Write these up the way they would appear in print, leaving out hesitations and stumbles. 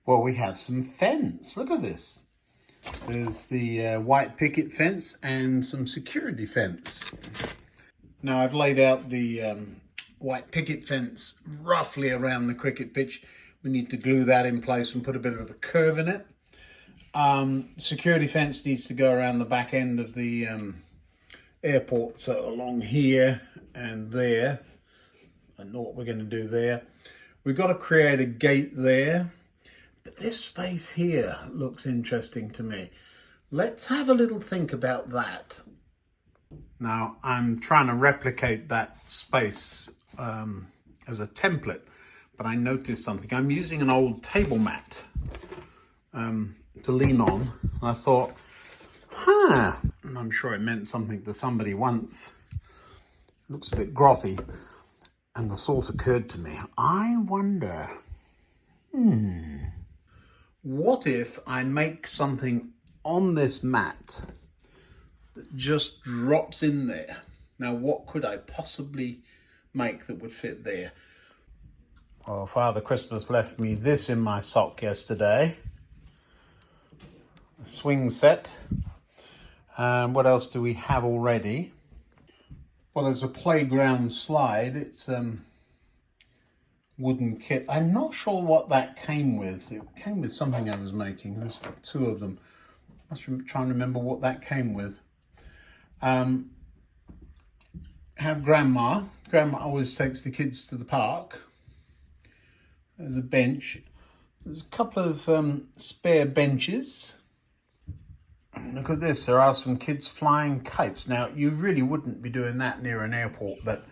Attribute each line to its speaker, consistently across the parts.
Speaker 1: Well, we have some fence. Look at this. There's the white picket fence and some security fence. Now I've laid out the white picket fence roughly around the cricket pitch. We need to glue that in place and put a bit of a curve in it. Security fence needs to go around the back end of the airport, so along here and there. I know what we're going to do there. We've got to create a gate there. But this space here looks interesting to me. Let's have a little think about that. Now, I'm trying to replicate that space as a template, but I noticed something. I'm using an old table mat to lean on. And I thought, and I'm sure it meant something to somebody once. It looks a bit grotty. And the thought occurred to me, I wonder, what if I make something on this mat that just drops in there? Now, what could I possibly make that would fit there? Well, Father Christmas left me this in my sock yesterday. A swing set. What else do we have already? Well, there's a playground slide. It's wooden kit. I'm not sure what that came with. It came with something I was making. There's two of them. Must try and remember what that came with. Have grandma. Grandma always takes the kids to the park. There's a bench. There's a couple of spare benches. Look at this. There are some kids flying kites. Now, you really wouldn't be doing that near an airport, but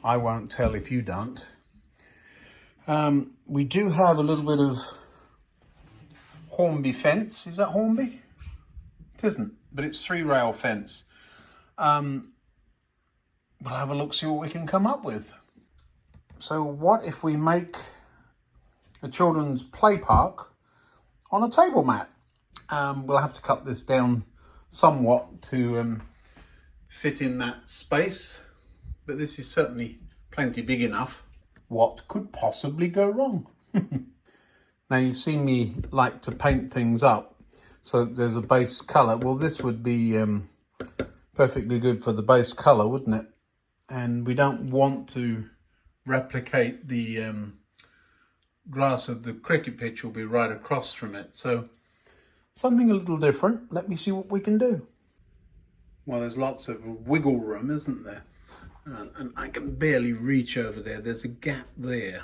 Speaker 1: I won't tell if you don't. We do have a little bit of Hornby fence. Is that Hornby? It isn't, but it's 3-rail fence. We'll have a look, see what we can come up with. So what if we make a children's play park on a table mat? We'll have to cut this down somewhat to fit in that space, but this is certainly plenty big enough. What could possibly go wrong? Now, you've seen me like to paint things up, so there's a base colour. Well, this would be perfectly good for the base colour, wouldn't it? And we don't want to replicate the grass of the cricket pitch. Will be right across from it, so something a little different. Let me see what we can do. Well, there's lots of wiggle room, isn't there? And I can barely reach over there. There's a gap there.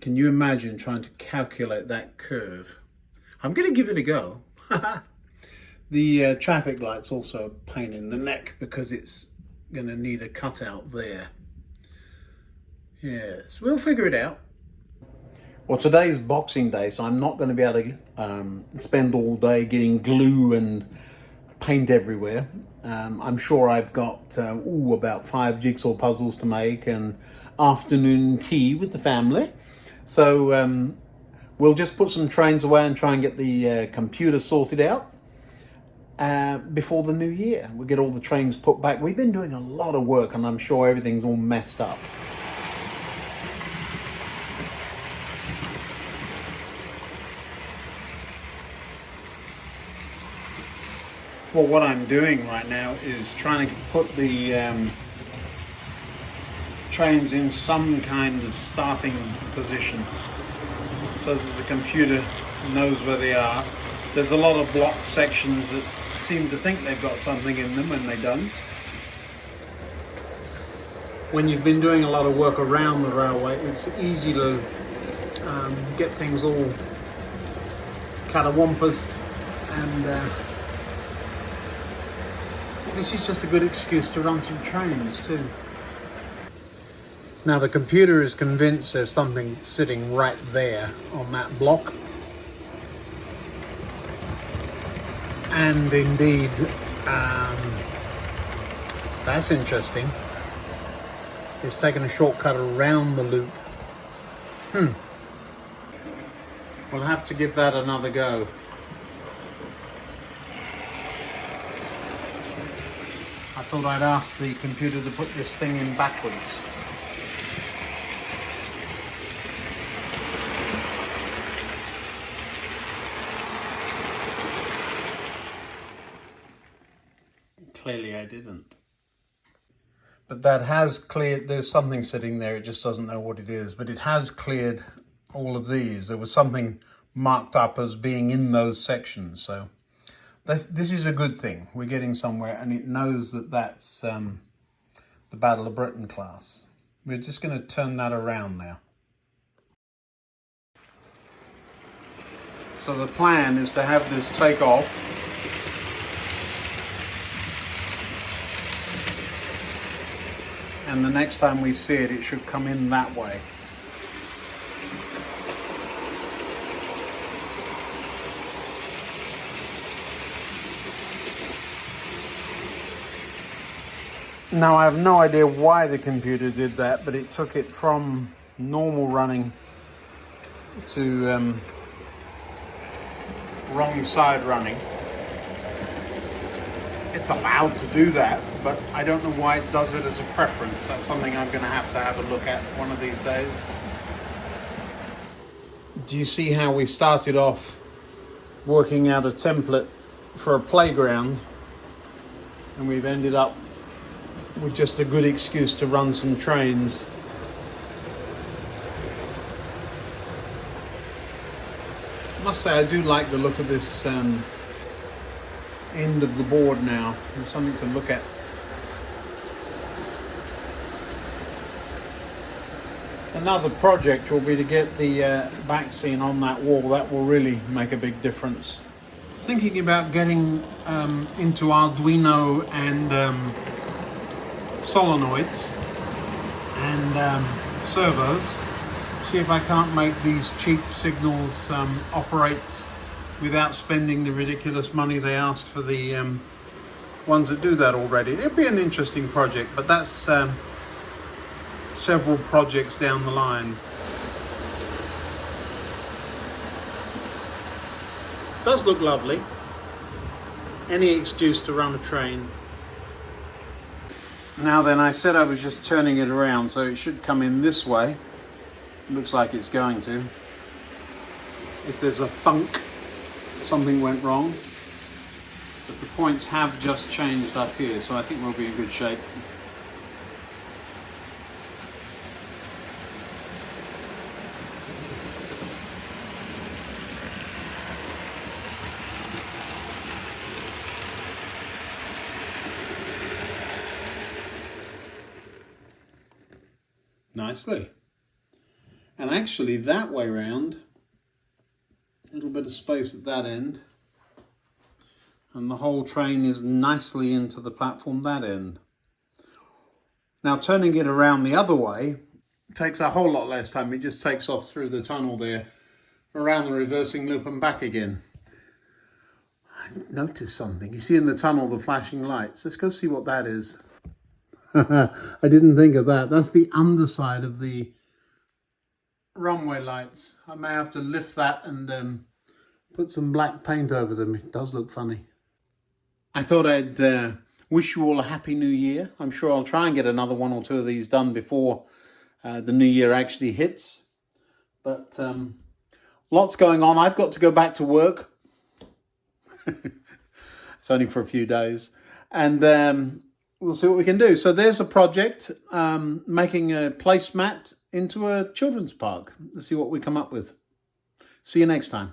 Speaker 1: Can you imagine trying to calculate that curve? I'm going to give it a go. The traffic light's also a pain in the neck because it's going to need a cutout there. Yes, we'll figure it out. Well, today's Boxing Day, so I'm not going to be able to spend all day getting glue and paint everywhere. I'm sure I've got about 5 jigsaw puzzles to make and afternoon tea with the family. So we'll just put some trains away and try and get the computer sorted out before the new year. We'll get all the trains put back. We've been doing a lot of work and I'm sure everything's all messed up. Well, what I'm doing right now is trying to put the trains in some kind of starting position so that the computer knows where they are. There's a lot of block sections that seem to think they've got something in them when they don't. When you've been doing a lot of work around the railway, it's easy to get things all catawampus, and this is just a good excuse to run some trains too. Now the computer is convinced there's something sitting right there on that block. And indeed, that's interesting. It's taken a shortcut around the loop. We'll have to give that another go. I thought I'd ask the computer to put this thing in backwards. Clearly I didn't. But that has cleared, there's something sitting there, it just doesn't know what it is, but it has cleared all of these. There was something marked up as being in those sections, so this is a good thing. We're getting somewhere, and it knows that that's the Battle of Britain class. We're just going to turn that around now. So the plan is to have this take off and the next time we see it, it should come in that way. Now I have no idea why the computer did that, but it took it from normal running to wrong side running. It's allowed to do that, but I don't know why it does it as a preference. That's something I'm going to have a look at one of these days. Do you see how we started off working out a template for a playground, and we've ended up with just a good excuse to run some trains? I must say I do like the look of this end of the board now. There's something to look at. Another project will be to get the back scene on that wall. That will really make a big difference. Thinking about getting into Arduino and solenoids and servos. See if I can't make these cheap signals operate without spending the ridiculous money they asked for the ones that do that already. It'll be an interesting project, but that's several projects down the line. Does look lovely. Any excuse to run a train. Now then, I said I was just turning it around, so it should come in this way. Looks like it's going to. If there's a thunk, something went wrong. But the points have just changed up here, so I think we'll be in good shape. Nicely. And actually that way round, a little bit of space at that end, and the whole train is nicely into the platform that end. Now turning it around the other way takes a whole lot less time. It just takes off through the tunnel there, around the reversing loop and back again. I noticed something. You see in the tunnel the flashing lights. Let's go see what that is. I didn't think of that. That's the underside of the runway lights. I may have to lift that and put some black paint over them. It does look funny. I thought I'd wish you all a happy new year. I'm sure I'll try and get another one or two of these done before the new year actually hits. But lots going on. I've got to go back to work. It's only for a few days. And we'll see what we can do. So there's a project, making a placemat into a children's park. Let's see what we come up with. See you next time.